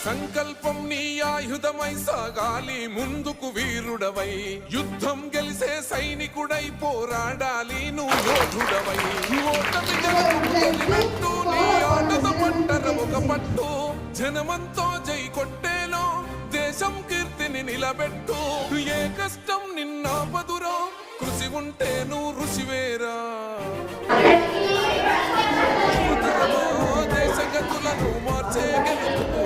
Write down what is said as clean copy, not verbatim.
సంకల్పం నీ ఆయుధమై సాగాలి ముందుకు వీరుడవై యుద్ధం గెలిసే సైనికుడై పోరాడాలి నువ్వు యోధుడవై ఓటమి గెలుపునట్టు నీ ఆటద పంటర ఒక పట్టు జనమంతో జై కొట్టేలో దేశం కీర్తిని నిలబెట్టు ఏ కష్టం నిన్నాపదురో కృషి ఉంటే నువ్వు ఋషివేరా దేశ గతులను మార్చే గెలుపు